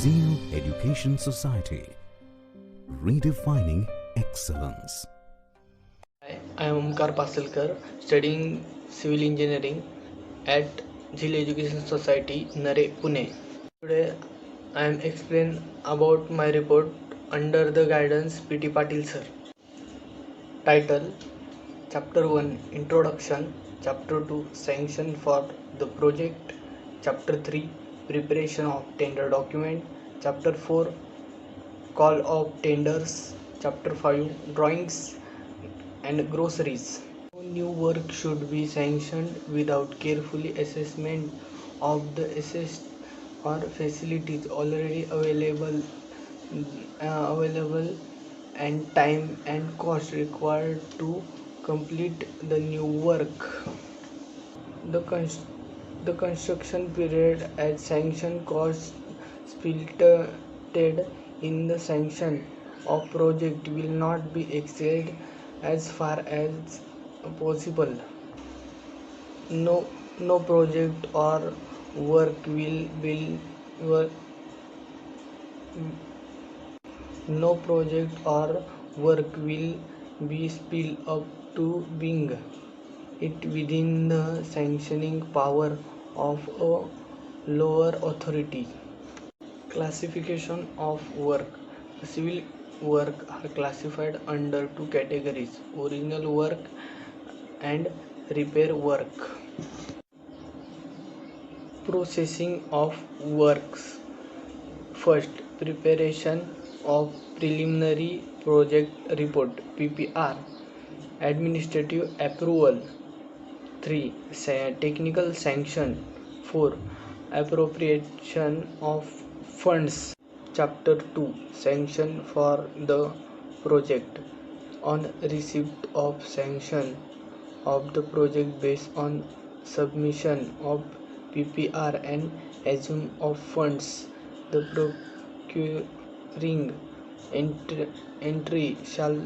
Zero Education Society, redefining excellence. I am Omkar Pasalkar, studying civil engineering at Zero Education Society, Nare, Pune. Today, I am explain about my report under the guidance P.T. Patil sir. Title: Chapter 1 Introduction, Chapter 2 Sanction for the project, Chapter 3 Preparation of tender document, Chapter 4 Call of tenders, Chapter 5 Drawings and groceries. No new work should be sanctioned without carefully assessment of the assets or facilities already available and time and cost required to complete the new work. The, cons- the construction period at sanction costs filtered in the sanction of project will not be exceeded as far as possible. No, no project or work work, no project or work will be spilled up to being it within the sanctioning power of a lower authority. Classification of work. Civil work are classified under two categories: original work and repair work. Processing of works. First, preparation of preliminary project report (PPR). Administrative approval. 3. Technical sanction. 4. Appropriation of funds. Chapter 2 Sanction for the project. On receipt of sanction of the project based on submission of PPR and assumption of funds, the procuring entry shall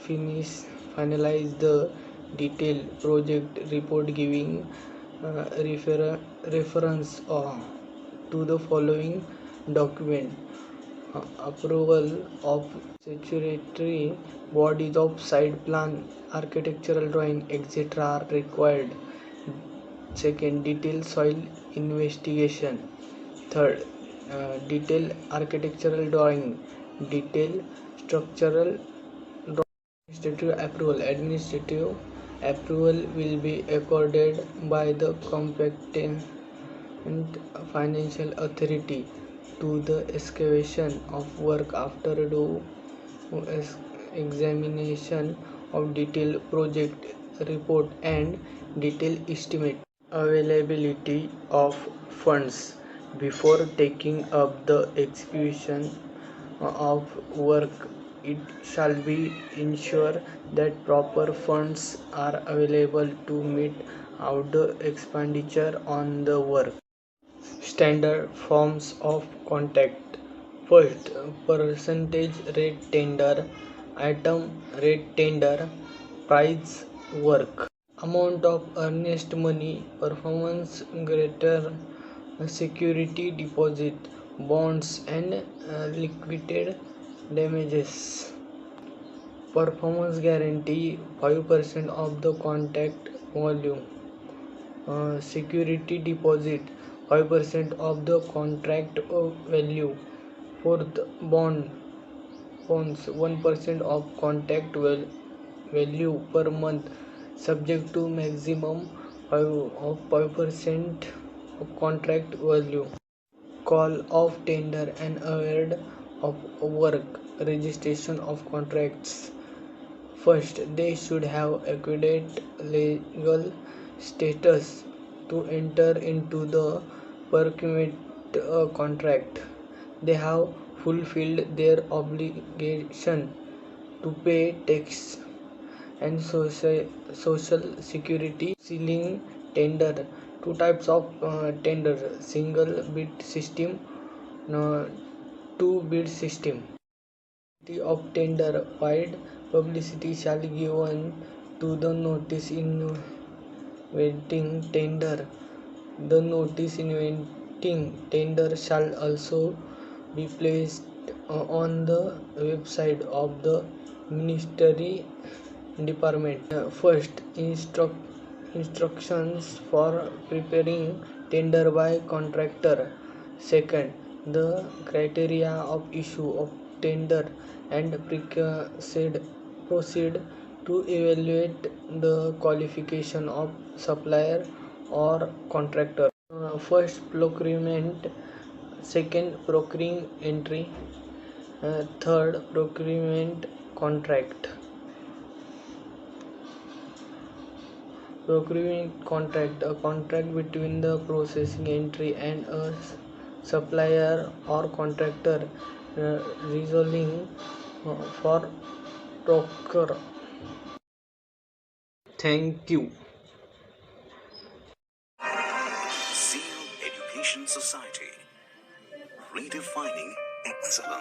finalize the detailed project report giving reference to the following document: approval of statutory bodies of site plan, architectural drawing, etc. are required. Second, detailed soil investigation. Third, detailed architectural drawing, detailed structural drawing. Administrative approval will be accorded by the competent financial authority to the excavation of work after due examination of detailed project report and detailed estimate. Availability of funds. Before taking up the execution of work, it shall be ensured that proper funds are available to meet out the expenditure on the work. Standard forms of contract. First, percentage rate tender, item rate tender, price work. Amount of earnest money, performance greater, security deposit, bonds and liquidated damages. Performance guarantee 5% of the contract volume. Security deposit 5% of the contract value. Fourth, bonds 1% of contract value per month, subject to maximum 5% of contract value. Call of tender and award of work. Registration of contracts. First, they should have adequate legal status to enter into the procurement contract. They have fulfilled their obligation to pay tax and social security. Ceiling tender. Two types of tender: single bid system, uh, two bid system. Of tender. Wide publicity shall be given to the notice inviting tender. The notice inviting tender shall also be placed on the website of the ministry department. First, instructions for preparing tender by contractor. Second, the criteria of issue of tender and proceed to evaluate the qualification of supplier or contractor. First, procurement. Second, procuring entry. Third, procurement contract. Procurement contract, a contract between the processing entry and a supplier or contractor, resolving for procure. Thank you. Seal Education Society, redefining excellence.